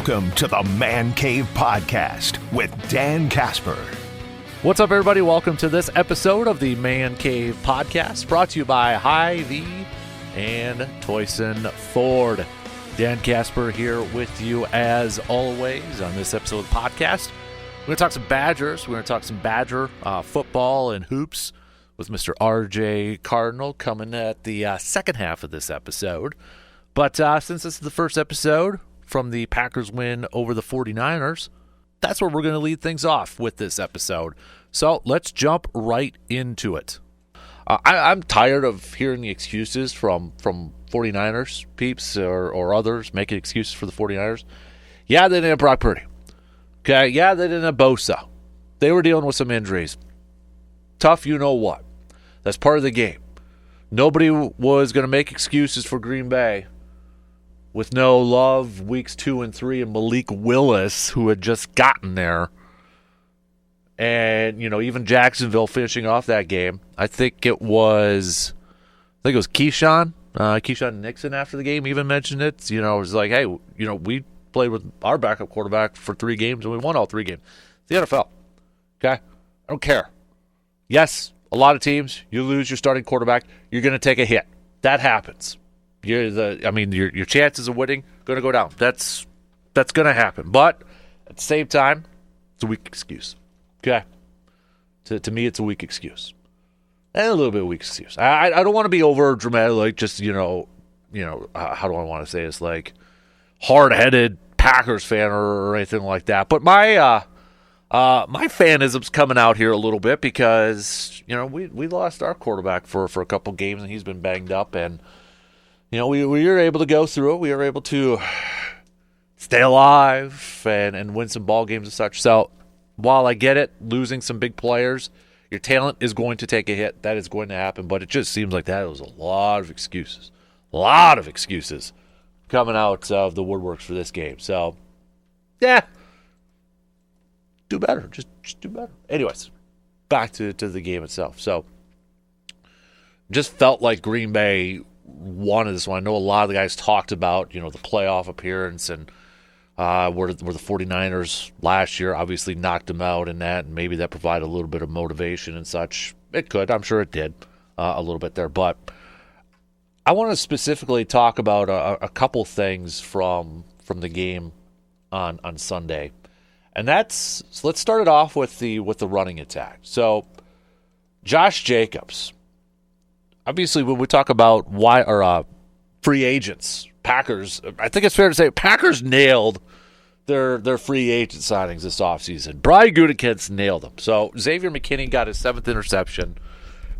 Welcome to the Man Cave Podcast with Dan Casper. What's up, everybody? Welcome to this episode of the Man Cave Podcast, brought to you by Hy-Vee and Toyson Ford. Dan Casper here with you as always on this episode of the podcast. We're going to talk some Badgers. We're going to talk some Badger football and hoops with Mr. RJ Cardinal coming at the second half of this episode. But since this is the first episode from the Packers win over the 49ers, that's where we're going to lead things off with this episode. So let's jump right into it. I'm tired of hearing the excuses from 49ers peeps or others making excuses for the 49ers. Yeah, they didn't have Brock Purdy. Okay, yeah, they didn't have Bosa. They were dealing with some injuries. Tough, you know what. That's part of the game. Nobody was going to make excuses for Green Bay with no Love weeks 2 and 3 and Malik Willis, who had just gotten there. And, even Jacksonville finishing off that game. I think it was Keyshawn Nixon after the game even mentioned it. It was like, hey, we played with our backup quarterback for 3 games and we won all 3 games. The NFL, okay? I don't care. Yes, a lot of teams, you lose your starting quarterback, you're going to take a hit. That happens. Your chances of winning going to go down. That's going to happen. But at the same time, it's a weak excuse. Okay, to me, it's a weak excuse, and a little bit of a weak excuse. I don't want to be over dramatic, like just how do I want to say this, like hard-headed Packers fan or anything like that. But my fanism's coming out here a little bit because we lost our quarterback for a couple games and he's been banged up, and we were able to go through it. We were able to stay alive and win some ball games and such. So while I get it, losing some big players, your talent is going to take a hit. That is going to happen. But it just seems like that was a lot of excuses. A lot of excuses coming out of the woodworks for this game. So, yeah, do better. Just do better. Anyways, back to the game itself. So, just felt like Green Bay wanted this one. I know a lot of the guys talked about, the playoff appearance and where the 49ers last year obviously knocked them out in that, and maybe that provided a little bit of motivation and such. It could. I'm sure it did a little bit there. But I want to specifically talk about a couple things from the game on Sunday. And let's start it off with the running attack. So Josh Jacobs. Obviously, when we talk about free agents, Packers, I think it's fair to say Packers nailed their free agent signings this offseason. Brian Gutekunst nailed them. So Xavier McKinney got his 7th interception.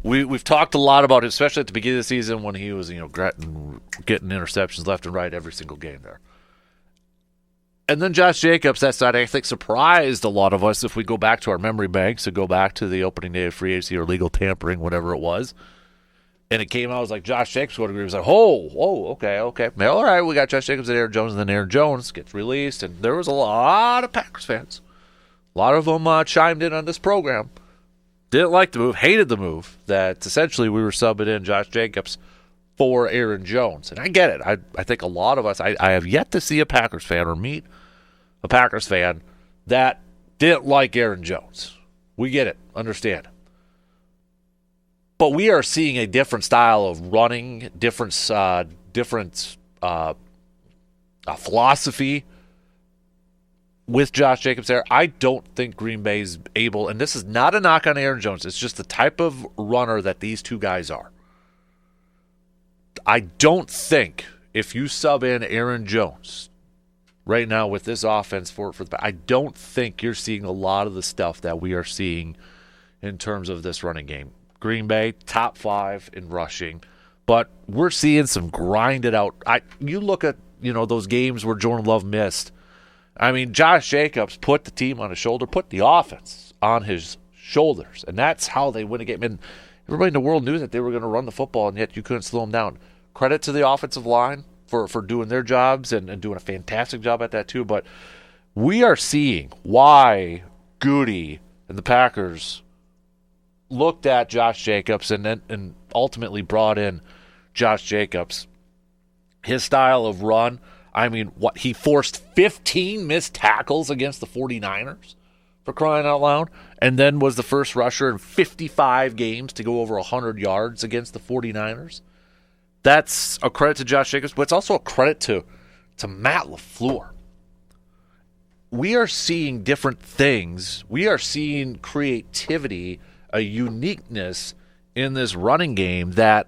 We've talked a lot about it, especially at the beginning of the season when he was getting interceptions left and right every single game there. And then Josh Jacobs, that side, I think surprised a lot of us if we go back to our memory banks, so go back to the opening day of free agency or legal tampering, whatever it was. And it came out, it was like Josh Jacobs would agree. It was like, okay. Well, all right, we got Josh Jacobs and Aaron Jones, and then Aaron Jones gets released. And there was a lot of Packers fans. A lot of them chimed in on this program. Didn't like the move, hated the move, that essentially we were subbing in Josh Jacobs for Aaron Jones. And I get it. I think a lot of us, I have yet to see a Packers fan or meet a Packers fan that didn't like Aaron Jones. We get it. Understand. But we are seeing a different style of running, different philosophy with Josh Jacobs there. I don't think Green Bay's able, and this is not a knock on Aaron Jones, it's just the type of runner that these two guys are. I don't think if you sub in Aaron Jones right now with this offense I don't think you're seeing a lot of the stuff that we are seeing in terms of this running game. Green Bay, top 5 in rushing, but we're seeing some grinded out. You look at those games where Jordan Love missed. I mean, Josh Jacobs put the team on his shoulder, put the offense on his shoulders, and that's how they win a game. And everybody in the world knew that they were going to run the football, and yet you couldn't slow them down. Credit to the offensive line for doing their jobs and doing a fantastic job at that too. But we are seeing why Goody and the Packers looked at Josh Jacobs and ultimately brought in Josh Jacobs. His style of run, I mean, he forced 15 missed tackles against the 49ers, for crying out loud, and then was the first rusher in 55 games to go over 100 yards against the 49ers. That's a credit to Josh Jacobs, but it's also a credit to Matt LaFleur. We are seeing different things. We are seeing creativity, a uniqueness in this running game that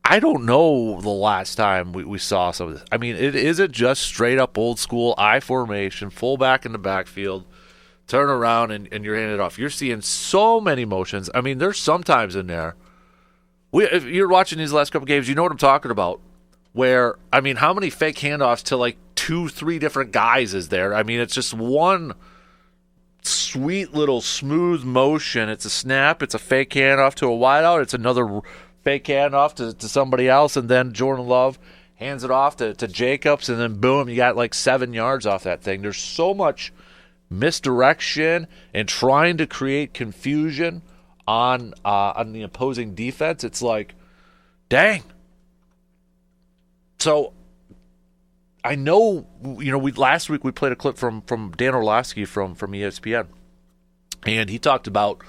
I don't know the last time we saw some of this. I mean, is it just straight up old school I formation, fullback in the backfield, turn around and you're handing it off? You're seeing so many motions. I mean, there's sometimes in there. If you're watching these last couple games, you know what I'm talking about. Where, I mean, how many fake handoffs to like 2-3 different guys is there? I mean, it's just one sweet little smooth motion. It's a snap. It's a fake handoff to a wideout. It's another fake handoff to somebody else, and then Jordan Love hands it off to Jacobs, and then boom, you got like 7 yards off that thing. There's so much misdirection and trying to create confusion on the opposing defense. It's like, dang. So I know, last week we played a clip from Dan Orlovsky from ESPN, and he talked about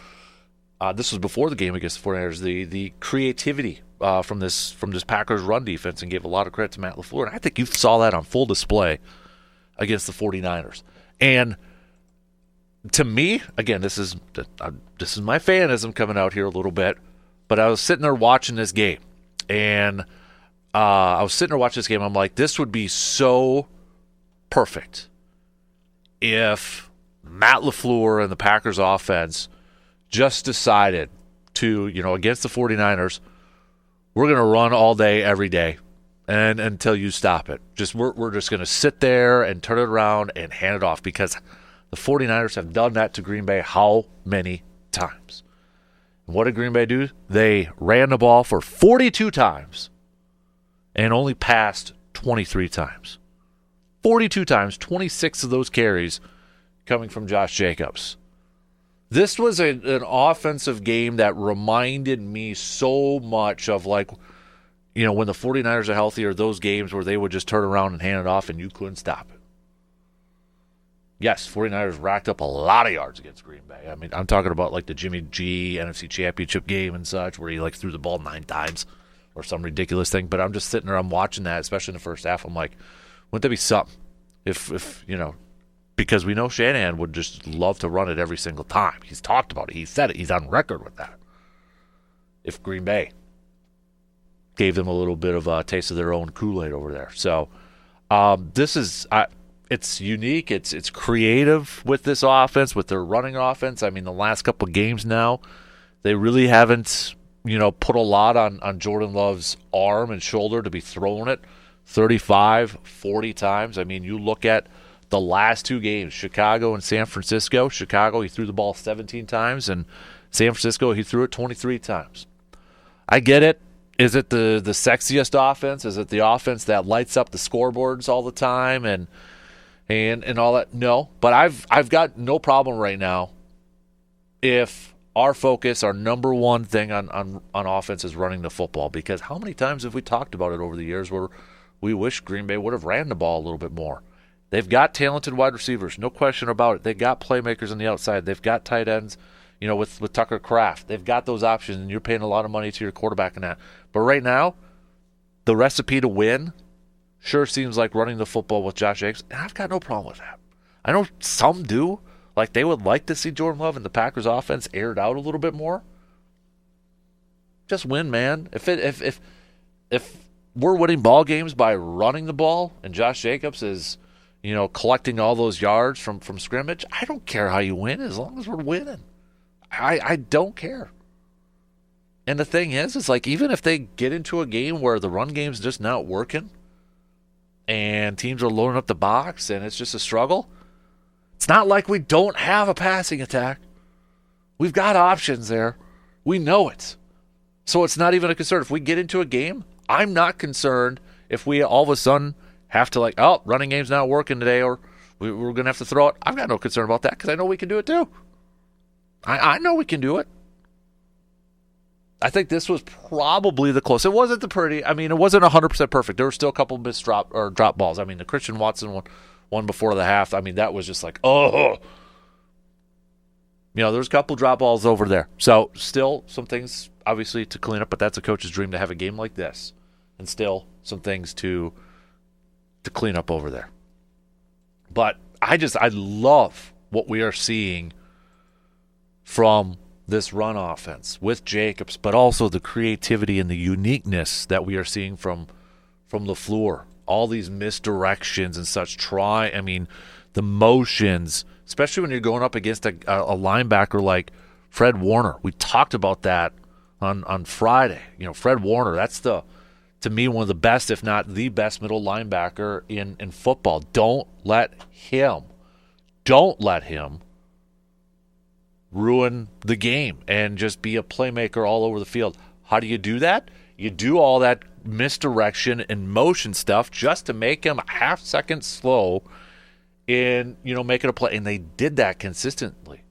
this was before the game against the 49ers, the creativity from this Packers run defense, and gave a lot of credit to Matt LaFleur. And I think you saw that on full display against the 49ers. And to me, again, this is my fanism coming out here a little bit, but I was sitting there watching this game, and I'm like, this would be so perfect if Matt LaFleur and the Packers offense just decided to, against the 49ers, we're going to run all day, every day, and until you stop it. We're just going to sit there and turn it around and hand it off, because the 49ers have done that to Green Bay how many times? And what did Green Bay do? They ran the ball for 42 times and only passed 23 times. 42 times, 26 of those carries coming from Josh Jacobs. This was an offensive game that reminded me so much of, like, when the 49ers are healthy, or those games where they would just turn around and hand it off and you couldn't stop it. Yes, 49ers racked up a lot of yards against Green Bay. I mean, I'm talking about like the Jimmy G NFC Championship game and such, where he like threw the ball 9 times or some ridiculous thing. But I'm just sitting there, I'm watching that, especially in the first half. I'm like, wouldn't that be something if because we know Shanahan would just love to run it every single time. He's talked about it. He said it. He's on record with that. If Green Bay gave them a little bit of a taste of their own Kool-Aid over there. So this is it's unique. It's creative with this offense, with their running offense. I mean, the last couple of games now, they really haven't, put a lot on Jordan Love's arm and shoulder to be throwing it 35, 40 times. I mean, you look at the last 2 games, Chicago and San Francisco. Chicago, he threw the ball 17 times, and San Francisco, he threw it 23 times. I get it. Is it the sexiest offense? Is it the offense that lights up the scoreboards all the time and all that? No, but I've got no problem right now if our focus, our number one thing on offense is running the football, because how many times have we talked about it over the years where we wish Green Bay would have ran the ball a little bit more? They've got talented wide receivers, no question about it. They've got playmakers on the outside. They've got tight ends, with Tucker Kraft. They've got those options, and you're paying a lot of money to your quarterback in that. But right now, the recipe to win sure seems like running the football with Josh Jacobs, and I've got no problem with that. I know some do. Like, they would like to see Jordan Love and the Packers offense aired out a little bit more. Just win, man. If we're winning ball games by running the ball and Josh Jacobs is, collecting all those yards from scrimmage, I don't care how you win as long as we're winning. I don't care. And the thing is like, even if they get into a game where the run game's just not working and teams are loading up the box and it's just a struggle, it's not like we don't have a passing attack. We've got options there. We know it. So it's not even a concern. If we get into a game, I'm not concerned if we all of a sudden have to running game's not working today, or we're going to have to throw it. I've got no concern about that, because I know we can do it too. I know we can do it. I think this was probably the close. It wasn't the pretty. I mean, it wasn't 100% perfect. There were still a couple missed drop balls. I mean, the Christian Watson one before the half. I mean, that was just like, oh. There's a couple drop balls over there. So still some things, obviously, to clean up, but that's a coach's dream to have a game like this. And still some things to clean up over there. But I love what we are seeing from this run offense with Jacobs, but also the creativity and the uniqueness that we are seeing from LaFleur. All these misdirections and such. The motions, especially when you're going up against a linebacker like Fred Warner. We talked about that on Friday. Fred Warner, that's to me one of the best, if not the best, middle linebacker in football. Don't let him ruin the game and just be a playmaker all over the field. How do you do that? You do all that misdirection and motion stuff just to make him a half second slow in, making a play. And they did that consistently.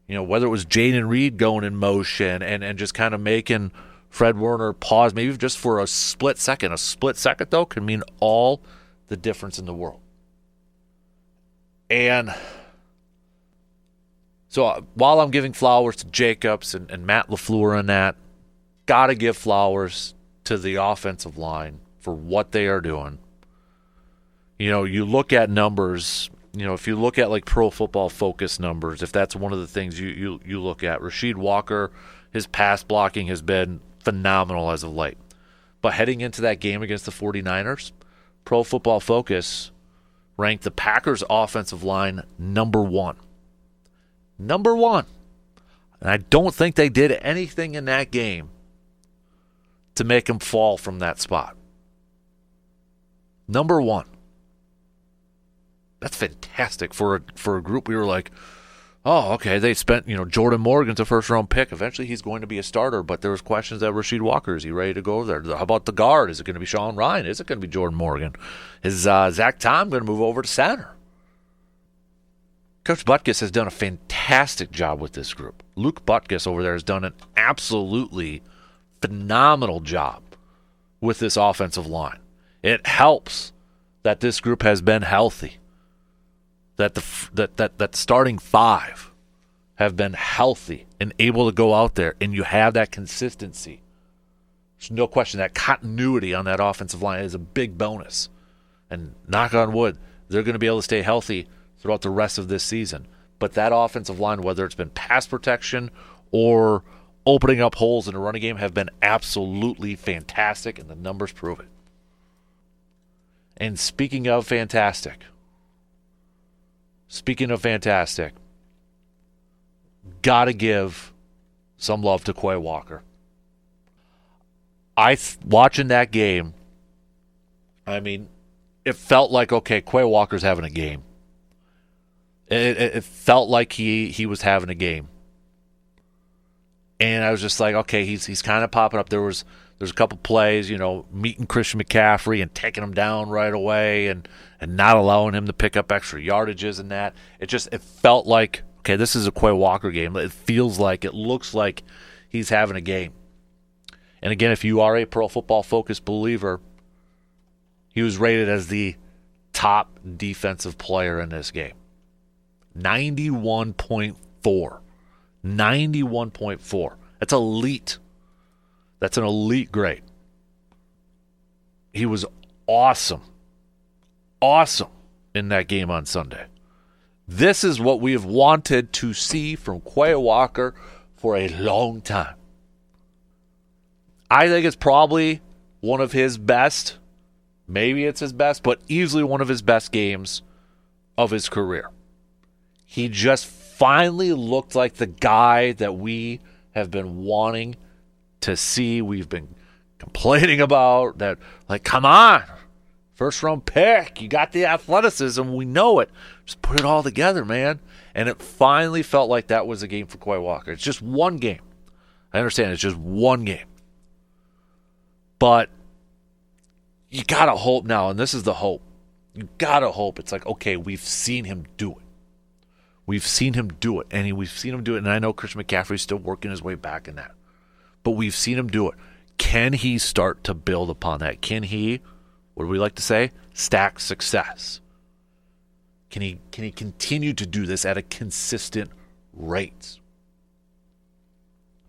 Whether it was Jaden Reed going in motion and just kind of making Fred Warner pause, maybe just for a split second. A split second, though, can mean all the difference in the world. And so while I'm giving flowers to Jacobs and Matt LaFleur and that, got to give flowers to the offensive line for what they are doing. You look at numbers, if you look at like Pro Football Focus numbers, if that's one of the things you look at, Rasheed Walker, his pass blocking has been phenomenal as of late. But heading into that game against the 49ers, Pro Football Focus ranked the Packers offensive line number 1. Number 1. And I don't think they did anything in that game to make him fall from that spot. Number 1. That's fantastic for a group. We were like, oh, okay, they spent, Jordan Morgan's a first-round pick. Eventually he's going to be a starter, but there was questions that Rasheed Walker, is he ready to go there? How about the guard? Is it going to be Sean Ryan? Is it going to be Jordan Morgan? Is Zach Tom going to move over to center? Coach Butkus has done a fantastic job with this group. Luke Butkus over there has done an absolutely phenomenal job with this offensive line. It helps that this group has been healthy, that the starting 5 have been healthy and able to go out there, and you have that consistency. There's no question that continuity on that offensive line is a big bonus. And knock on wood, they're going to be able to stay healthy throughout the rest of this season. But that offensive line, whether it's been pass protection or opening up holes in the running game, have been absolutely fantastic, and the numbers prove it. And speaking of fantastic, got to give some love to Quay Walker. Watching that game, it felt like, okay, Quay Walker's having a game. It felt like he was having a game. And I was just like, okay, he's kind of popping up. There's a couple plays, meeting Christian McCaffrey and taking him down right away and not allowing him to pick up extra yardages and that. It felt like, okay, this is a Quay Walker game. It looks like he's having a game. And again, if you are a Pro Football Focus believer, he was rated as the top defensive player in this game. 91.4. 91.4. That's elite. That's an elite grade. He was awesome. Awesome in that game on Sunday. This is what we have wanted to see from Quay Walker for a long time. I think it's probably one of his best, maybe it's his best, but easily one of his best games of his career. He just finally looked like the guy that we have been wanting to see. We've been complaining about that, like, come on, first round pick, you got the athleticism, we know it, just put it all together, man. And it finally felt like that was a game for Quay Walker. It's just one game. I understand it's just one game, but you gotta hope now, and this is the hope, you gotta hope it's like, okay, we've seen him do it. We've seen him do it, and I know Christian McCaffrey's still working his way back in that. but we've seen him do it. Can he start to build upon that? Can he, what do we like to say, stack success? Can he continue to do this at a consistent rate?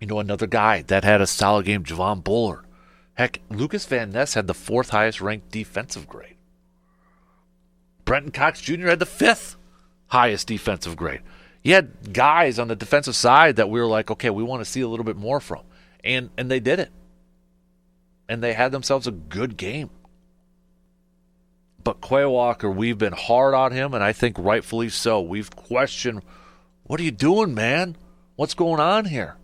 You know, another guy that had a solid game, Javon Bullard. Heck, Lucas Van Ness had the 4th highest ranked defensive grade. Brenton Cox Jr. had the 5th highest defensive grade. You had guys on the defensive side that we were like, okay, we want to see a little bit more from. And they did it. And they had themselves a good game. But Quay Walker, we've been hard on him, and I think rightfully so. We've questioned, what are you doing, man? What's going on here?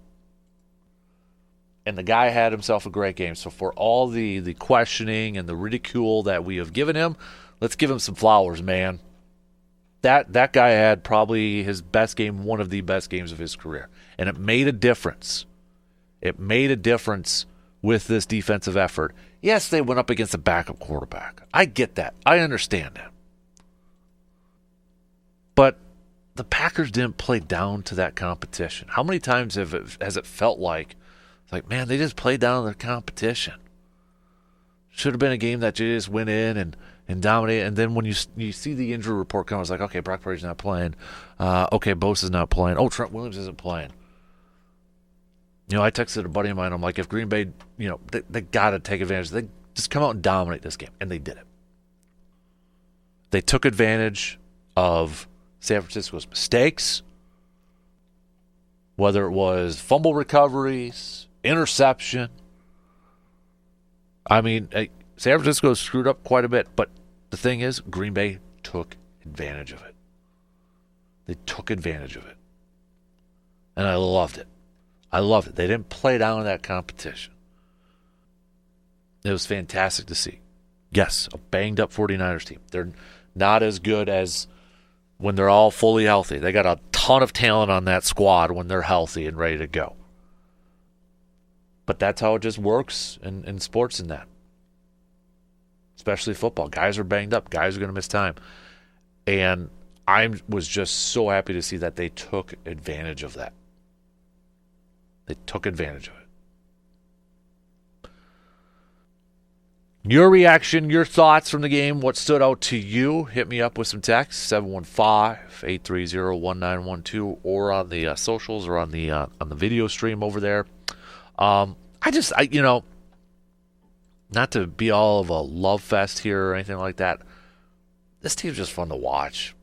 And the guy had himself a great game. So for all the questioning and the ridicule that we have given him, let's give him some flowers, man. That guy had probably his best game, one of the best games of his career. And it made a difference. It made a difference with this defensive effort. Yes, they went up against a backup quarterback. I get that. I understand that. But the Packers didn't play down to that competition. How many times has it felt like, man, they just played down to their competition? Should have been a game that you just went in and dominated. And then when you see the injury report come, it's like, okay, Brock Purdy's not playing. Okay, Bosa's not playing. Oh, Trent Williams isn't playing. You know, I texted a buddy of mine. I'm like, if Green Bay, you know, they got to take advantage. They just come out and dominate this game. And they did it. They took advantage of San Francisco's mistakes, whether it was fumble recoveries, interception. I mean, San Francisco screwed up quite a bit. But the thing is, Green Bay took advantage of it. They took advantage of it. And I loved it. I loved it. They didn't play down in that competition. It was fantastic to see. Yes, a banged-up 49ers team. They're not as good as when they're all fully healthy. They got a ton of talent on that squad when they're healthy and ready to go. But that's how it just works in sports in that. Especially football. Guys are banged up. Guys are going to miss time. And I was just so happy to see that they took advantage of that. They took advantage of it. Your reaction, your thoughts from the game, what stood out to you, hit me up with some text, 715-830-1912, or on the socials or on the video stream over there. I you know, not to be all of a love fest here or anything like that, this team's just fun to watch.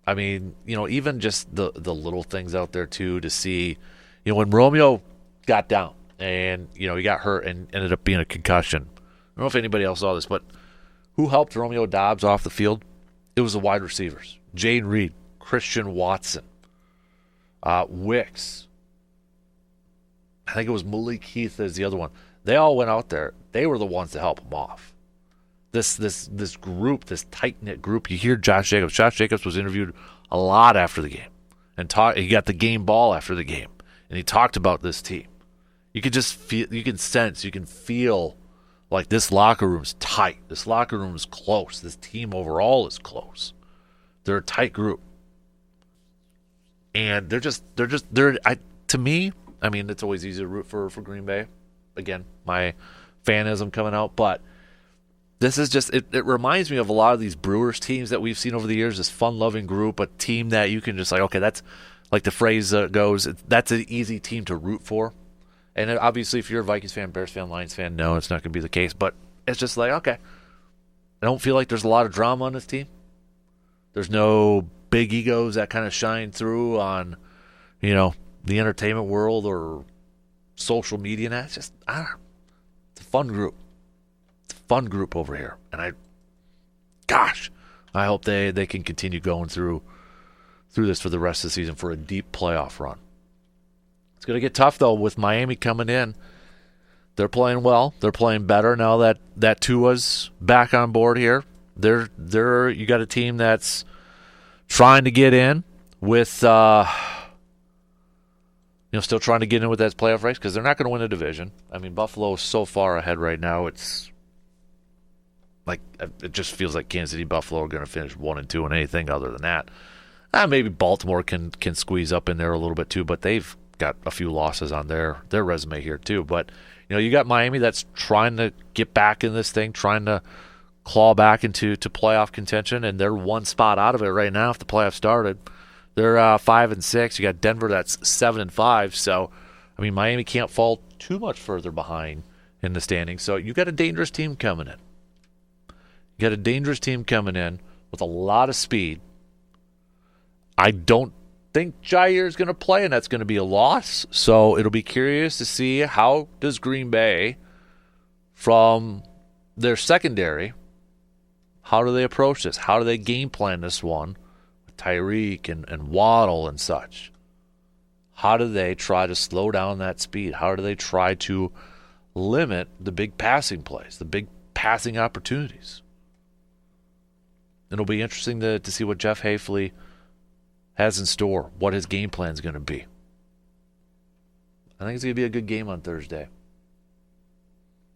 I mean, you know, even just the little things out there, too, to see. You know, when Romeo got down and, you know, he got hurt and ended up being a concussion. I don't know if anybody else saw this, but who helped Romeo Doubs off the field? It was the wide receivers. Jane Reed, Christian Watson, Wicks. I think it was Malik Heath as the other one. They all went out there. They were the ones to help him off. This group, this tight-knit group. You hear Josh Jacobs. Josh Jacobs was interviewed a lot after the game. And he got the game ball after the game. And he talked about this team. You could just feel, you can sense, you can feel like this locker room's tight. This locker room is close. This team overall is close. They're a tight group. And to me, I mean, it's always easy to root for Green Bay. Again, my fanism coming out, but this is just, it reminds me of a lot of these Brewers teams that we've seen over the years, this fun-loving group, a team that you can just like, okay, that's, like the phrase goes, that's an easy team to root for. And obviously, if you're a Vikings fan, Bears fan, Lions fan, no, it's not going to be the case. But it's just like, okay, I don't feel like there's a lot of drama on this team. There's no big egos that kind of shine through on, you know, the entertainment world or social media. And it's just, I don't know. It's a fun group. It's a fun group over here. And I hope they can continue going through this for the rest of the season for a deep playoff run. It's going to get tough, though, with Miami coming in. They're playing well. They're playing better now that Tua's back on board here. You got a team that's trying to get in with, still trying to get in with that playoff race because they're not going to win a division. I mean, Buffalo is so far ahead right now. It's like it just feels like Kansas City, Buffalo are going to finish 1-2 and anything other than that. Maybe Baltimore can squeeze up in there a little bit too, but they've got a few losses on their resume here too. But, you got Miami that's trying to get back in this thing, trying to claw back into playoff contention, and they're one spot out of it right now if the playoffs started. They're 5-6. You got Denver that's 7-5. So, Miami can't fall too much further behind in the standings. So you got a dangerous team coming in. You got a dangerous team coming in with a lot of speed. I don't think Jair is going to play, and that's going to be a loss. So it'll be curious to see how does Green Bay, from their secondary, how do they approach this? How do they game plan this one with Tyreek and Waddle and such? How do they try to slow down that speed? How do they try to limit the big passing plays, the big passing opportunities? It'll be interesting to see what Jeff Hafley has in store, what his game plan is going to be. I think it's going to be a good game on Thursday.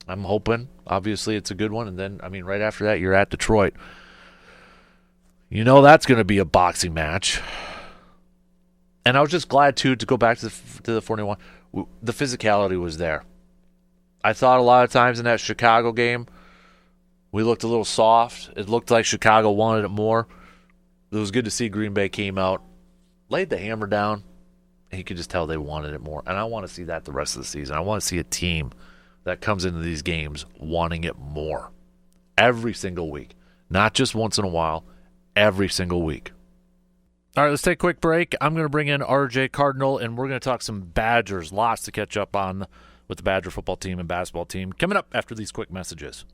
I'm hoping, obviously, it's a good one. And then, right after that, you're at Detroit. That's going to be a boxing match. And I was just glad, too, to go back to the 41. The physicality was there. I thought a lot of times in that Chicago game, we looked a little soft. It looked like Chicago wanted it more. It was good to see Green Bay came out, laid the hammer down, and you could just tell they wanted it more. And I want to see that the rest of the season. I want to see a team that comes into these games wanting it more every single week. Not just once in a while, every single week. All right, let's take a quick break. I'm going to bring in RJ Cardinal, and we're going to talk some Badgers. Lots to catch up on with the Badger football team and basketball team coming up after these quick messages.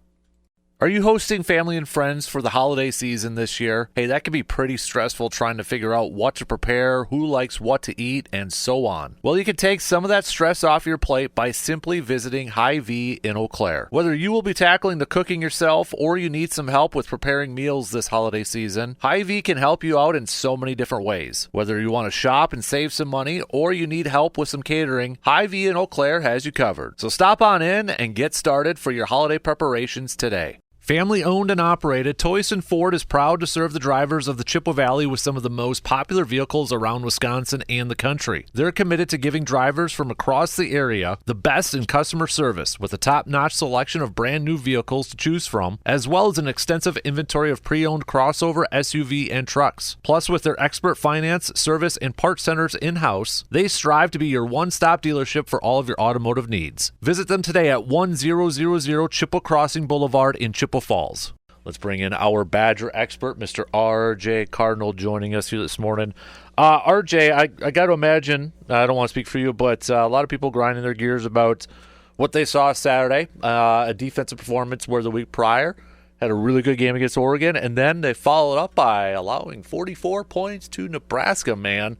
Are you hosting family and friends for the holiday season this year? Hey, that can be pretty stressful trying to figure out what to prepare, who likes what to eat, and so on. Well, you can take some of that stress off your plate by simply visiting Hy-Vee in Eau Claire. Whether you will be tackling the cooking yourself or you need some help with preparing meals this holiday season, Hy-Vee can help you out in so many different ways. Whether you want to shop and save some money or you need help with some catering, Hy-Vee in Eau Claire has you covered. So stop on in and get started for your holiday preparations today. Family owned and operated, Toyson Ford is proud to serve the drivers of the Chippewa Valley with some of the most popular vehicles around Wisconsin and the country. They're committed to giving drivers from across the area the best in customer service with a top-notch selection of brand new vehicles to choose from, as well as an extensive inventory of pre-owned crossover, SUV, and trucks. Plus, with their expert finance, service, and parts centers in-house, they strive to be your one-stop dealership for all of your automotive needs. Visit them today at 1000 Chippewa Crossing Boulevard in Chippewa Falls. Let's bring in our Badger expert, Mr. RJ Cardinal, joining us here this morning. RJ, I got to imagine, I don't want to speak for you, but a lot of people grinding their gears about what they saw Saturday, a defensive performance where the week prior had a really good game against Oregon, and then they followed up by allowing 44 points to Nebraska, man.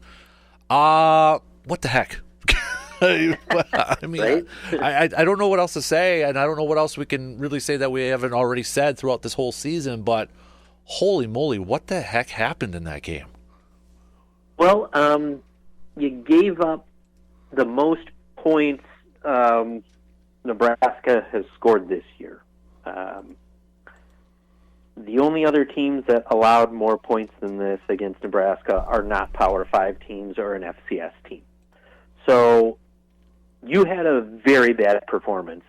What the heck? I mean, right? I don't know what else to say, and I don't know what else we can really say that we haven't already said throughout this whole season, but holy moly, what the heck happened in that game? Well, you gave up the most points Nebraska has scored this year. The only other teams that allowed more points than this against Nebraska are not Power 5 teams or an FCS team. So you had a very bad performance.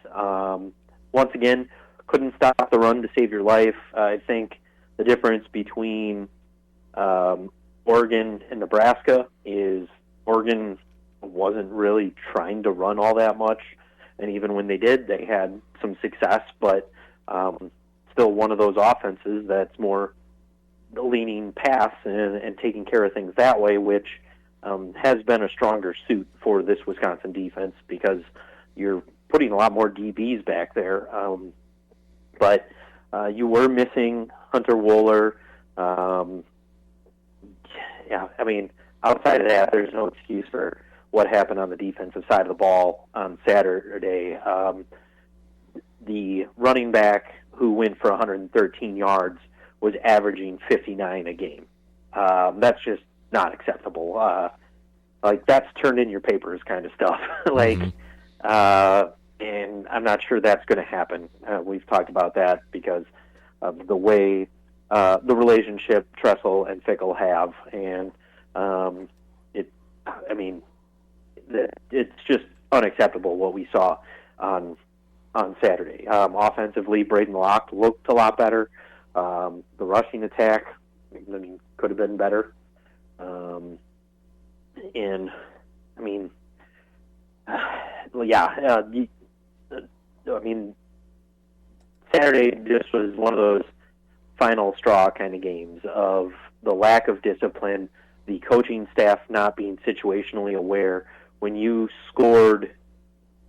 Once again, couldn't stop the run to save your life. I think the difference between Oregon and Nebraska is Oregon wasn't really trying to run all that much, and even when they did, they had some success, but still one of those offenses that's more leaning pass and taking care of things that way, which has been a stronger suit for this Wisconsin defense because you're putting a lot more DBs back there. But you were missing Hunter Wooler. Yeah, I mean, outside of that, there's no excuse for what happened on the defensive side of the ball on Saturday. The running back who went for 113 yards was averaging 59 a game. That's just not acceptable. Like, that's turned in your papers kind of stuff. And I'm not sure that's going to happen. We've talked about that because of the way the relationship Tressel and Fickle have. And it's just unacceptable what we saw on Saturday. Offensively, Braden Locke looked a lot better. The rushing attack, could have been better. And Saturday just was one of those final straw kind of games of the lack of discipline, the coaching staff not being situationally aware. When you scored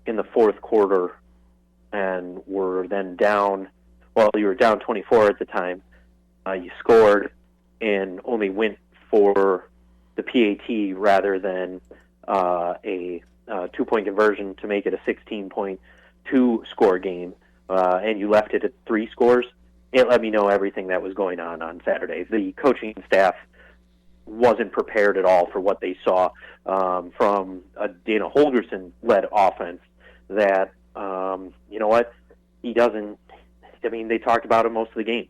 in the fourth quarter and were then down, you were down 24 at the time, you scored and only went for the PAT rather than a 2-point conversion to make it a 16.2 score game, and you left it at 3 scores. It let me know everything that was going on Saturday. The coaching staff wasn't prepared at all for what they saw from a Dana Holgerson-led offense that, he doesn't, they talked about it most of the game.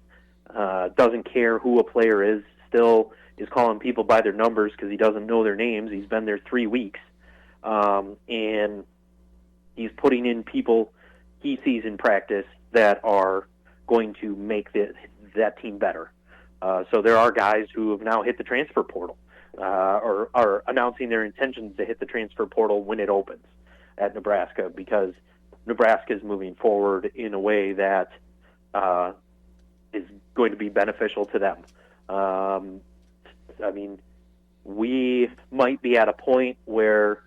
Doesn't care who a player is, still is calling people by their numbers because he doesn't know their names. He's been there 3 weeks. And he's putting in people he sees in practice that are going to make that team better. So there are guys who have now hit the transfer portal or are announcing their intentions to hit the transfer portal when it opens at Nebraska, because Nebraska is moving forward in a way that is going to be beneficial to them. We might be at a point where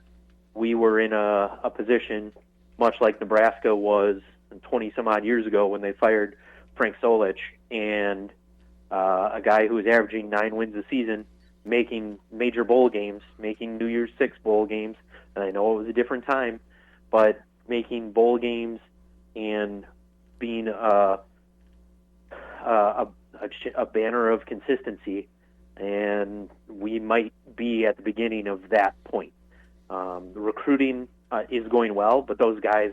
we were in a position much like Nebraska was 20-some-odd years ago when they fired Frank Solich, and a guy who was averaging 9 wins a season, making major bowl games, making New Year's Six bowl games, and I know it was a different time, but making bowl games and being a banner of consistency, and we might be at the beginning of that point. The recruiting is going well, but those guys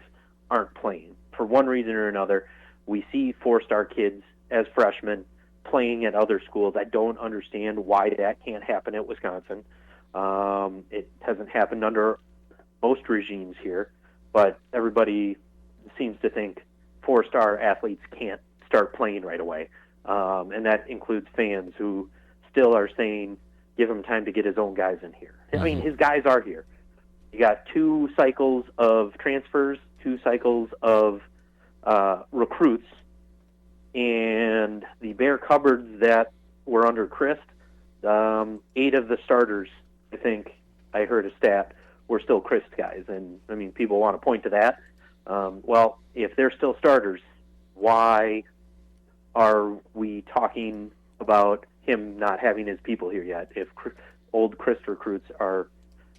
aren't playing. For one reason or another, we see 4-star kids as freshmen playing at other schools. I don't understand why that can't happen at Wisconsin. It hasn't happened under most regimes here, but everybody seems to think 4-star athletes can't start playing right away. And that includes fans who still are saying, give him time to get his own guys in here. His guys are here. You got 2 cycles of transfers, 2 cycles of recruits, and the bare cupboards that were under Christ, 8 of the starters, I think I heard a stat, were still Christ guys. And, people want to point to that. If they're still starters, why are we talking about him not having his people here yet if old Christ recruits are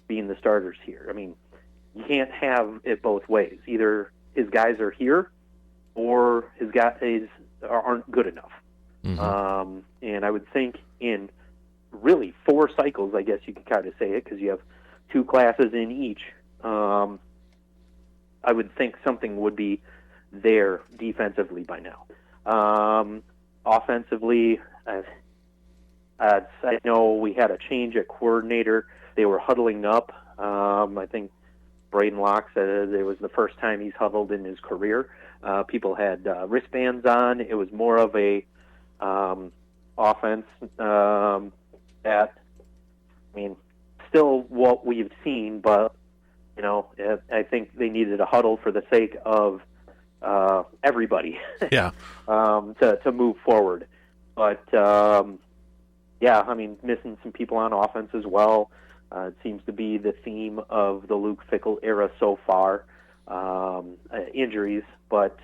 being the starters here? You can't have it both ways. Either his guys are here or his guys aren't good enough. Mm-hmm. And I would think in really 4 cycles, I guess you could kind of say it, because you have 2 classes in each, I would think something would be there defensively by now. Offensively, I know we had a change at coordinator. They were huddling up. I think Braden Locke said it was the first time he's huddled in his career. People had wristbands on. It was more of a offense that, still what we've seen, but, I think they needed a huddle for the sake of everybody. Yeah. To move forward. But, missing some people on offense as well. It seems to be the theme of the Luke Fickell era so far. Injuries, but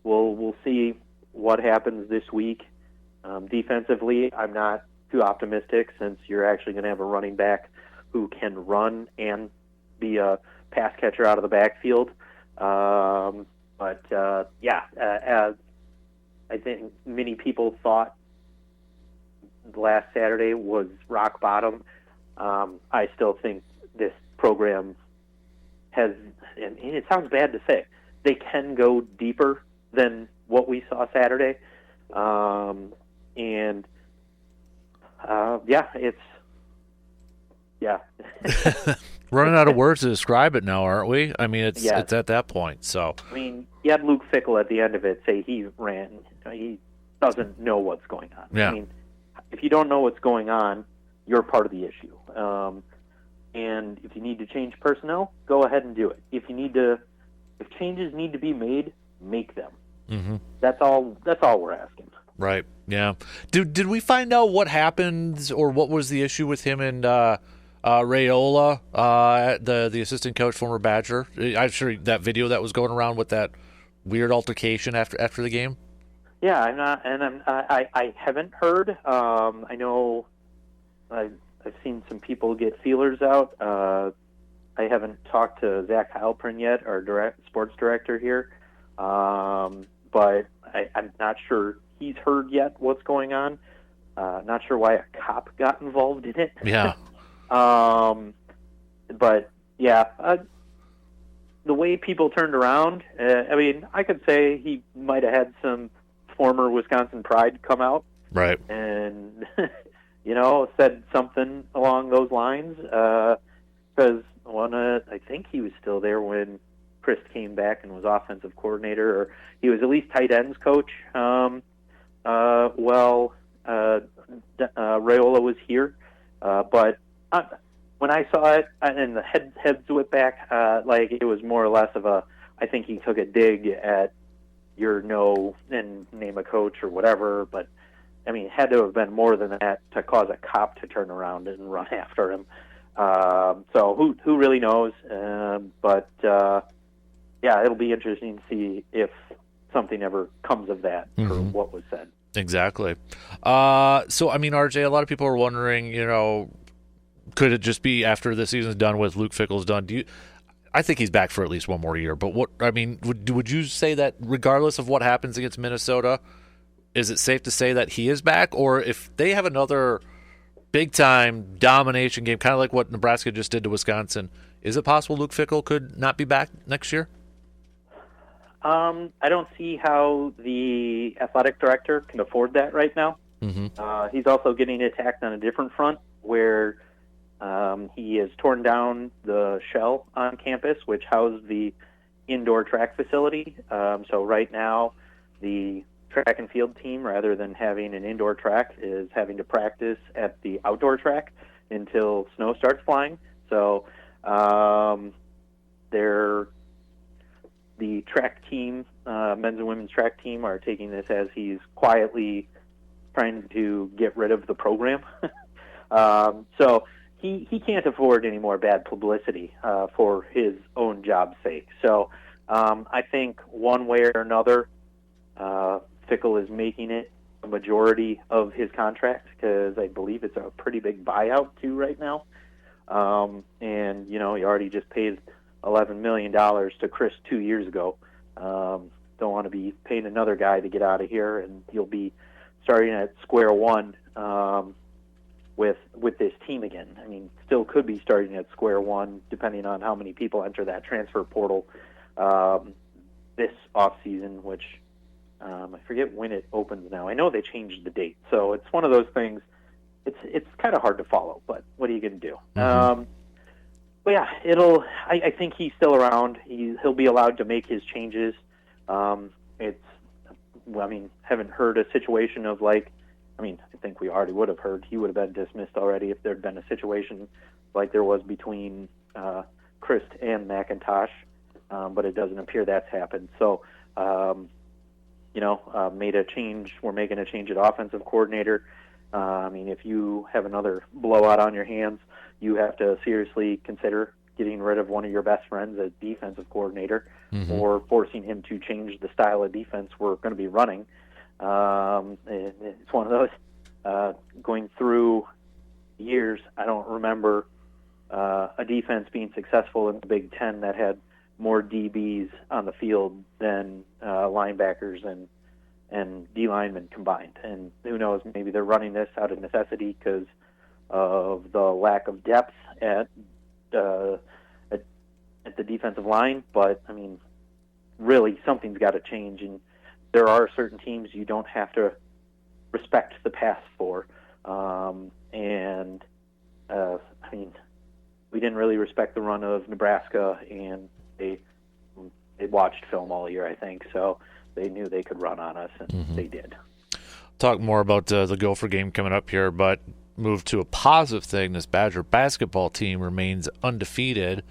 we'll see what happens this week. Defensively, I'm not too optimistic, since you're actually going to have a running back who can run and be a pass catcher out of the backfield. As I think many people thought last Saturday was rock bottom, I still think this program has, and it sounds bad to say, they can go deeper than what we saw Saturday. Yeah. Running out of words to describe it now, aren't we? I mean, it's Yes. it's at that point. So I mean, you had Luke Fickell at the end of it say he doesn't know what's going on. yeah, I mean, if you don't know what's going on, you're part of the issue. And if you need to change personnel, go ahead and do it. If changes need to be made, make them. mm-hmm. That's all we're asking. Right. Yeah. Did we find out what happened or what was the issue with him and Raiola, the assistant coach, former Badger? I'm sure that video that was going around with that weird altercation after the game. Yeah, I haven't heard. I know I've seen some people get feelers out. I haven't talked to Zach Heilprin yet, our sports director here, but I'm not sure he's heard yet what's going on. Not sure why a cop got involved in it. Yeah. But yeah, the way people turned around, I mean, I could say he might have had some former Wisconsin pride come out, Right. and said something along those lines. Because I think he was still there when Chris came back and was offensive coordinator, or he was at least tight ends coach. Raiola was here, but when I saw it and the heads whipped back, like it was more or less of I think he took a dig at your and name a coach or whatever, but I mean, it had to have been more than that to cause a cop to turn around and run after him. So who really knows? But yeah, it'll be interesting to see if something ever comes of that Mm-hmm. or what was said. Exactly. So, I mean, RJ, a lot of people are wondering, could it just be after the season's done with Luke Fickell's done? I think he's back for at least one more year. But would you say that regardless of what happens against Minnesota, is it safe to say that he is back? Or if they have another big-time domination game, kind of like what Nebraska just did to Wisconsin, is it possible Luke Fickell could not be back next year? I don't see how the athletic director can afford that right now. Mm-hmm. He's also getting attacked on a different front where he has torn down the shell on campus, which housed the indoor track facility. So right now, the track and field team, rather than having an indoor track, is having to practice at the outdoor track until snow starts flying. So the track team, men's and women's track team, are taking this as he's quietly trying to get rid of the program. So he can't afford any more bad publicity for his own job's sake. So I think one way or another, Fickell is making it a majority of his contract, because I believe it's a pretty big buyout too right now. And he already just paid $11 million to Chris 2 years ago. Don't want to be paying another guy to get out of here, and you'll be starting at square one with this team again. I mean, still could be starting at square one depending on how many people enter that transfer portal this offseason, which I forget when it opens now. I know they changed the date, so it's one of those things. It's kind of hard to follow, but what are you going to do? Mm-hmm. But yeah, I think he's still around. He'll be allowed to make his changes. Haven't heard a situation of I think we already would have heard he would have been dismissed already if there'd been a situation like there was between Christ and McIntosh, but it doesn't appear that's happened. So, made a change. We're making a change at offensive coordinator. If you have another blowout on your hands, you have to seriously consider getting rid of one of your best friends as defensive coordinator, Mm-hmm. or forcing him to change the style of defense we're going to be running. It's one of those, going through years, I don't remember a defense being successful in the Big Ten that had more DBs on the field than linebackers and D linemen combined. And who knows, maybe they're running this out of necessity because of the lack of depth at the defensive line. But really, something's got to change, and there are certain teams you don't have to respect the pass for. we didn't really respect the run of Nebraska, and they watched film all year, I think, so they knew they could run on us, and they did. Talk more about the Gopher game coming up here, but move to a positive thing. This Badger basketball team remains undefeated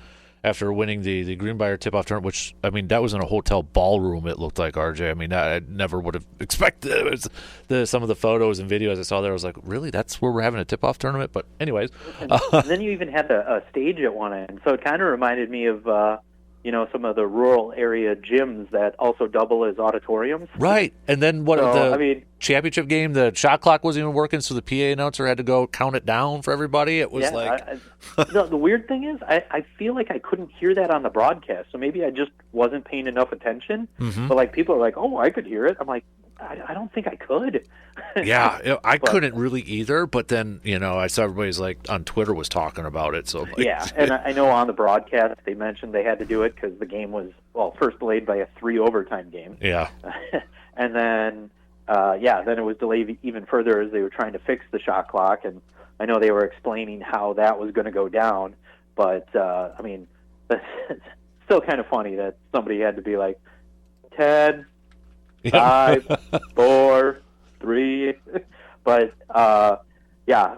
after winning the Greenbrier tip-off tournament, which, I mean, that was in a hotel ballroom, it looked like, RJ. I mean, I never would have expected it. Some of the photos and videos I saw there, I was like, really? That's where we're having a tip-off tournament? But anyways. And then you even had a stage at one end. So it kind of reminded me of, some of the rural area gyms that also double as auditoriums. Right. And then championship game, the shot clock wasn't even working, so the PA announcer had to go count it down for everybody. It was the weird thing is, I feel like I couldn't hear that on the broadcast, so maybe I just wasn't paying enough attention. But people are like, oh, I could hear it. I'm like, I don't think I could. Yeah, I couldn't really either. But then, I saw everybody's on Twitter was talking about it. So yeah, and I know on the broadcast they mentioned they had to do it because the game was first delayed by a 3 overtime game. Yeah, and then then it was delayed even further as they were trying to fix the shot clock. And I know they were explaining how that was going to go down. But it's still kind of funny that somebody had to be like, Ted. 5, 4, 3, but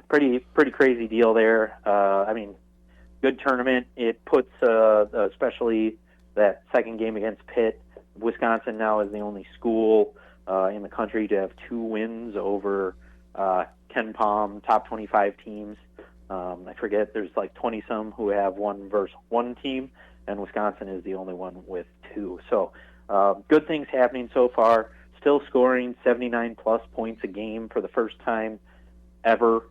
pretty crazy deal there. Good tournament. It puts especially that second game against Pitt. Wisconsin now is the only school in the country to have 2 wins over Ken Palm top 25 teams. I forget, there's 20 some who have 1 versus 1 team, and Wisconsin is the only one with 2. So. Good things happening so far. Still scoring 79-plus points a game for the first time ever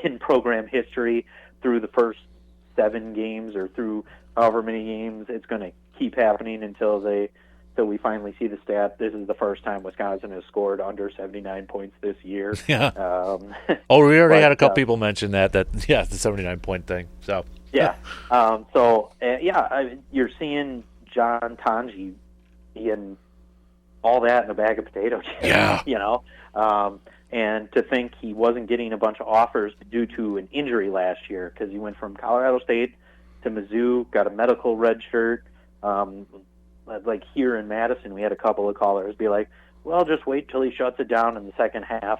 in program history through the first 7 games or through however many games. It's going to keep happening until we finally see the stat. This is the first time Wisconsin has scored under 79 points this year. Yeah. We already had a couple people mention that the 79-point thing. So yeah. You're seeing John Tanji and all that in a bag of potato chips, and to think he wasn't getting a bunch of offers due to an injury last year because he went from Colorado State to Mizzou, got a medical red shirt. Here in Madison, we had a couple of callers be like, well, just wait till he shuts it down in the second half.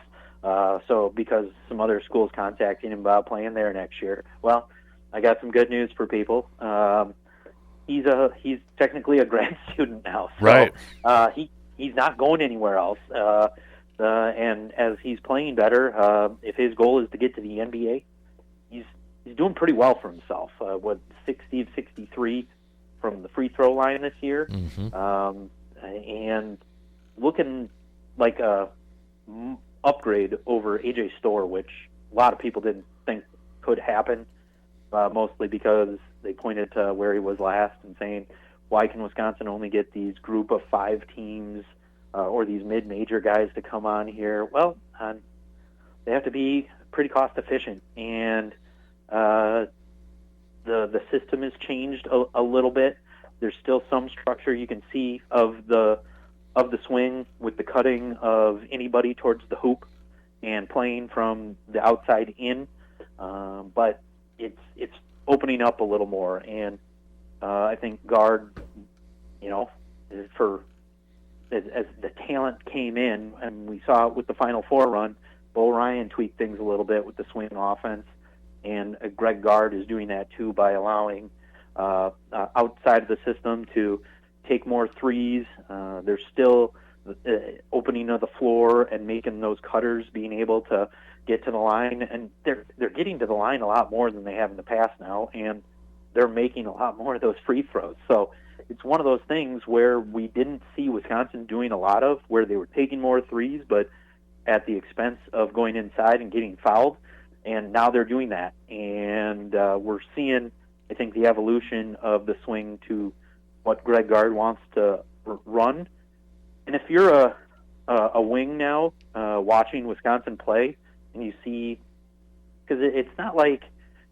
Because some other schools contacting him about playing there next year. Well, I got some good news for people. He's technically a grad student now, so right. He's not going anywhere else. And as he's playing better, if his goal is to get to the NBA, he's doing pretty well for himself. 60 of 63 from the free throw line this year, and looking like a upgrade over AJ Storr, which a lot of people didn't think could happen. Mostly because they pointed to where he was last and saying, why can Wisconsin only get these group of 5 teams or these mid-major guys to come on here? Well, they have to be pretty cost-efficient, and the system has changed a little bit. There's still some structure you can see of the swing with the cutting of anybody towards the hoop and playing from the outside in, but it's opening up a little more, and I think guard, as the talent came in, and we saw it with the Final Four run, Bo Ryan tweaked things a little bit with the swing offense, and Greg Gard is doing that too by allowing outside of the system to take more threes. There's still opening of the floor and making those cutters, being able to get to the line, and they're getting to the line a lot more than they have in the past now, and they're making a lot more of those free throws. So it's one of those things where we didn't see Wisconsin doing a lot of, where they were taking more threes, but at the expense of going inside and getting fouled, and now they're doing that. And we're seeing, I think, the evolution of the swing to what Greg Gard wants to run. And if you're a wing now watching Wisconsin play, and you see, because it's not like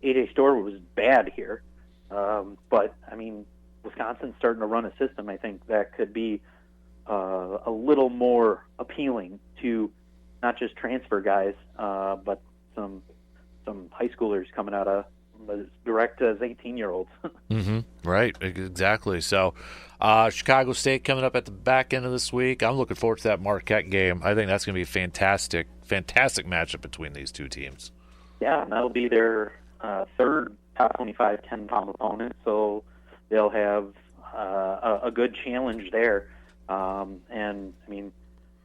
AJ Storr was bad here, but I mean, Wisconsin's starting to run a system, I think, that could be a little more appealing to not just transfer guys, but some high schoolers coming out of as direct as 18-year-olds. Right, exactly. So, Chicago State coming up at the back end of this week. I'm looking forward to that Marquette game. I think that's going to be a fantastic matchup between these two teams. Yeah, and that'll be their third top 25 10-pound opponent, so they'll have a good challenge there. And, I mean,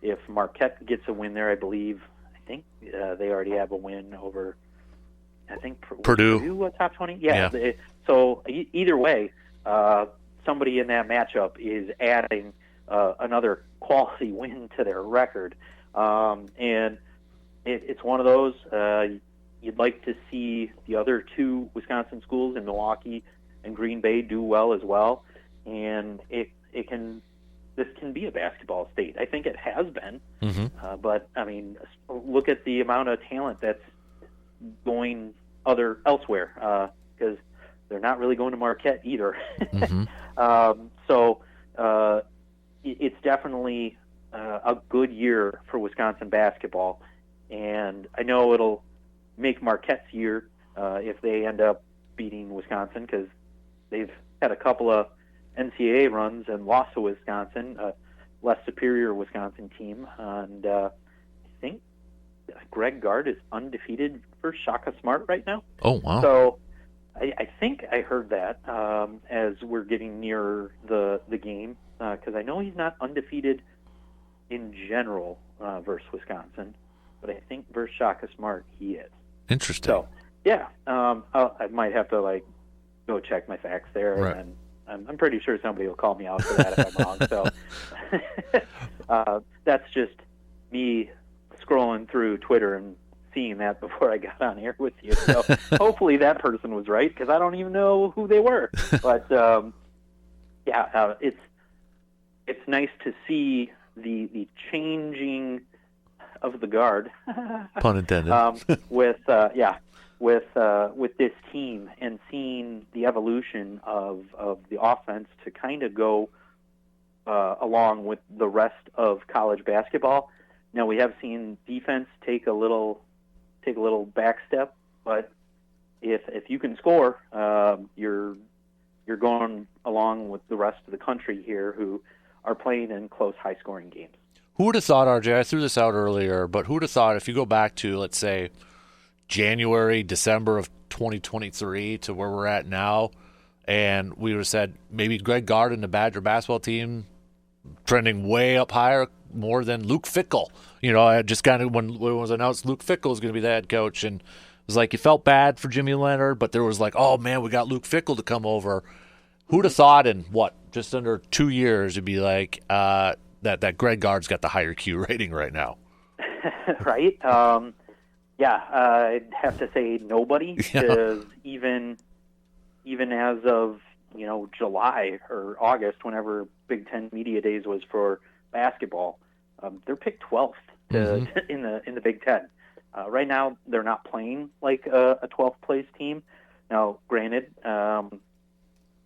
if Marquette gets a win there, I think they already have a win over, I think, Purdue, a top 20? Yeah. So either way, somebody in that matchup is adding another quality win to their record. And it's one of those you'd like to see the other two Wisconsin schools in Milwaukee and Green Bay do well as well. And this can be a basketball state. I think it has been. But, I mean, look at the amount of talent that's going elsewhere, because they're not really going to Marquette either. So it's definitely a good year for Wisconsin basketball. And I know it'll make Marquette's year if they end up beating Wisconsin, because they've had a couple of NCAA runs and lost to Wisconsin, a less superior Wisconsin team. And I think Greg Gard is undefeated for Shaka Smart right now. Oh, wow. So I think I heard that as we're getting near the game, because I know he's not undefeated in general versus Wisconsin, but I think versus Shaka Smart he is. Interesting. So, yeah, I might have to go check my facts there, right. And I'm pretty sure somebody will call me out for that if I'm wrong. So that's just me scrolling through Twitter and seeing that before I got on air with you. So hopefully that person was right, because I don't even know who they were. But it's nice to see the changing of the guard, pun intended, with this team, and seeing the evolution of the offense to kind of go along with the rest of college basketball. Now, we have seen defense take a little back step, but if you can score, you're going along with the rest of the country here, who are playing in close, high-scoring games. Who would have thought, RJ, I threw this out earlier, but who would have thought if you go back to, let's say, January, December of 2023 to where we're at now, and we would have said maybe Greg Gard and the Badger basketball team trending way up higher, more than Luke Fickell. I just kind of, when it was announced Luke Fickell was going to be the head coach, and it was like you felt bad for Jimmy Leonard, but there was like, oh, man, we got Luke Fickell to come over. Who'd have thought in, just under 2 years it'd be like that Greg Gard's got the higher Q rating right now. Right. I'd have to say nobody, because even as of July or August, whenever Big Ten Media Days was for basketball, they're picked 12th in the Big Ten. Right now, they're not playing like a 12th place team. Now, granted,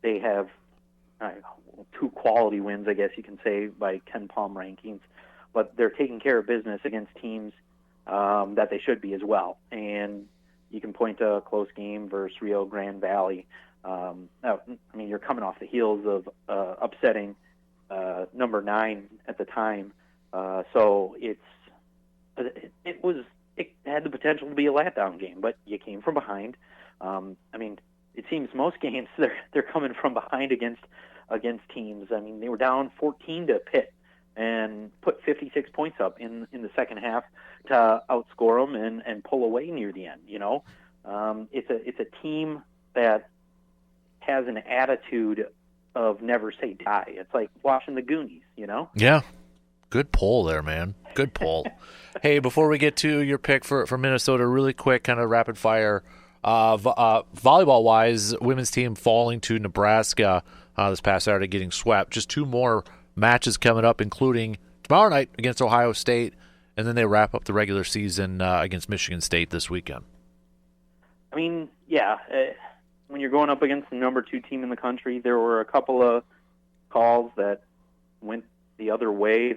they have two quality wins, I guess you can say, by Ken Palm rankings, but they're taking care of business against teams that they should be as well. And you can point to a close game versus Rio Grande Valley. You're coming off the heels of upsetting number 9 at the time. So it had the potential to be a letdown game, but you came from behind. It seems most games they're coming from behind against teams. They were down 14 to Pitt and put 56 points up in the second half to outscore them and pull away near the end. It's a team that has an attitude of never say die. It's like watching the Goonies, Yeah. Good poll there, man. Good poll. Hey, before we get to your pick for Minnesota, really quick, kind of rapid fire, volleyball-wise, women's team falling to Nebraska this past Saturday, getting swept. Just 2 more matches coming up, including tomorrow night against Ohio State, and then they wrap up the regular season against Michigan State this weekend. When you're going up against the number 2 team in the country, there were a couple of calls that went the other way.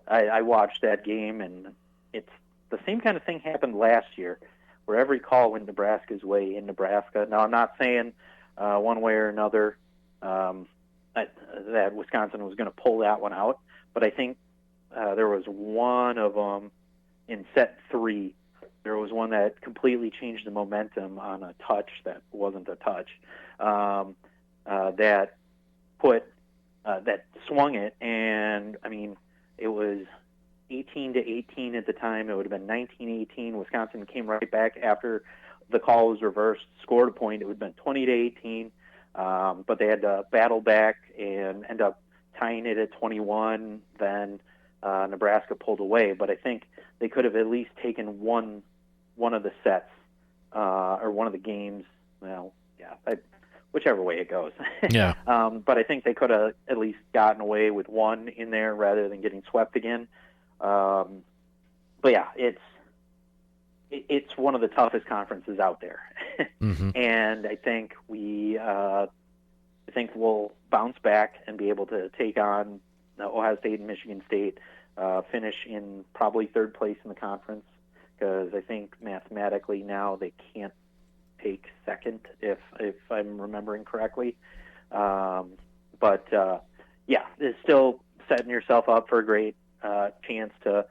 I watched that game, and it's the same kind of thing happened last year where every call went Nebraska's way in Nebraska. Now, I'm not saying one way or another that Wisconsin was going to pull that one out, but I think there was one of them in set 3. There was one that completely changed the momentum on a touch that wasn't a touch, that swung it, and I mean, it was 18-18 at the time. It would have been 19-18. Wisconsin came right back after the call was reversed, scored a point. It would have been 20-18, but they had to battle back and end up tying it at 21. Then Nebraska pulled away, but I think they could have at least taken one of the sets or one of the games. Well, yeah, whichever way it goes. Yeah. But I think they could have at least gotten away with one in there rather than getting swept again. But yeah, it's one of the toughest conferences out there, Mm-hmm. and I think we'll bounce back and be able to take on Ohio State and Michigan State, finish in probably third place in the conference, because I think mathematically now they can't take second, if I'm remembering correctly. But it's still setting yourself up for a great chance to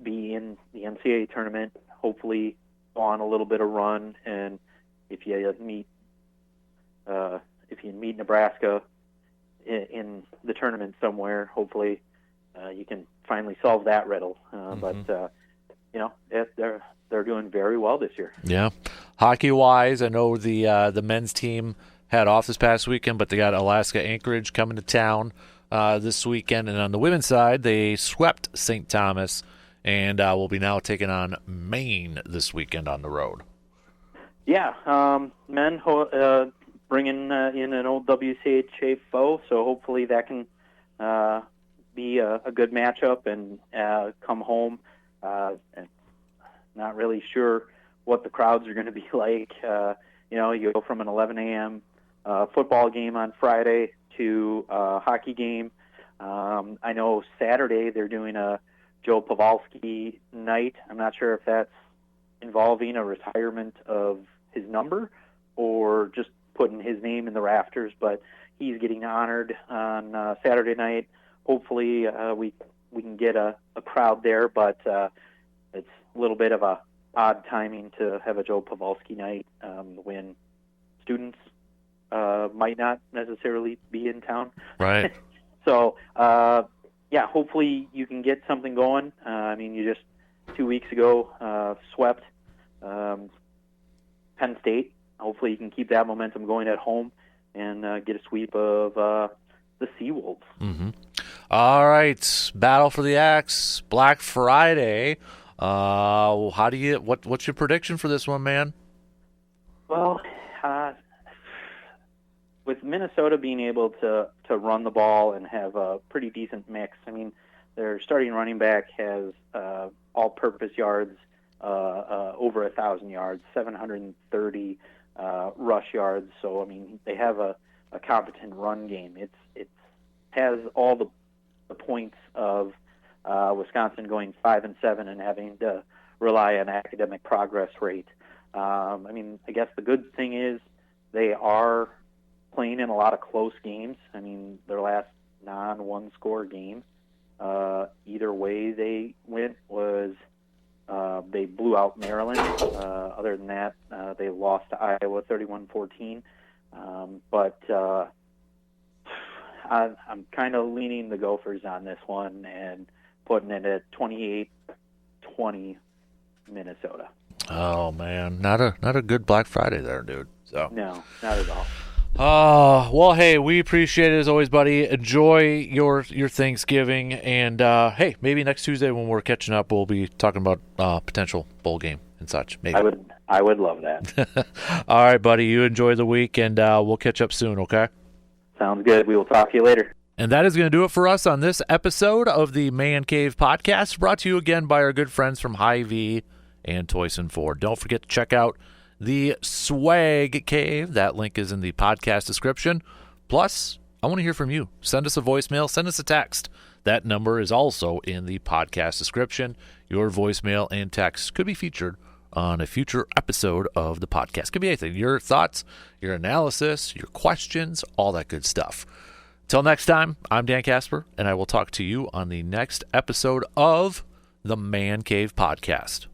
be in the NCAA tournament, hopefully go on a little bit of run, and if you meet Nebraska in the tournament somewhere, hopefully you can finally solve that riddle. But they're doing very well this year. Yeah, hockey wise, I know the men's team had off this past weekend, but they got Alaska Anchorage coming to town this weekend, and on the women's side, they swept St. Thomas, and will be now taking on Maine this weekend on the road. Yeah, men bringing in an old WCHA foe, so hopefully that can be a good matchup and come home. And not really sure what the crowds are going to be like. You go from an 11 a.m. Football game on Friday to a hockey game. I know Saturday they're doing a Joe Pavelski night. I'm not sure if that's involving a retirement of his number or just putting his name in the rafters, but he's getting honored on Saturday night. Hopefully we can get a crowd there, but it's a little bit of a odd timing to have a Joe Pavelski night when students might not necessarily be in town. Right. So, hopefully you can get something going. You just 2 weeks ago swept Penn State. Hopefully you can keep that momentum going at home and get a sweep of the Seawolves. Mm-hmm. All right, Battle for the Axe, Black Friday. What's your prediction for this one, man? Well, with Minnesota being able to run the ball and have a pretty decent mix, their starting running back has all-purpose yards over 1,000 yards, 730 rush yards. So they have a competent run game. It has all the points of Wisconsin going 5-7 and having to rely on academic progress rate. I guess the good thing is they are playing in a lot of close games. Their last non-one score game, either way they went, was they blew out Maryland. Other than that, they lost to Iowa 31-14. But I'm kind of leaning the Gophers on this one and putting it at 28-20 Minnesota. Oh man, not a good Black Friday there, dude. So no, not at all. Well, hey, we appreciate it as always, buddy. Enjoy your Thanksgiving, and hey, maybe next Tuesday when we're catching up, we'll be talking about potential bowl game and such. Maybe I would love that. All right, buddy. You enjoy the week, and we'll catch up soon. Okay. Sounds good. We will talk to you later. And that is going to do it for us on this episode of the Man Cave Podcast, brought to you again by our good friends from Hy-Vee and Toyson Ford. Don't forget to check out the Swag Cave. That link is in the podcast description. Plus, I want to hear from you. Send us a voicemail. Send us a text. That number is also in the podcast description. Your voicemail and text could be featured on a future episode of the podcast. Could be anything. Your thoughts, your analysis, your questions, all that good stuff. Till next time, I'm Dan Casper, and I will talk to you on the next episode of the Man Cave Podcast.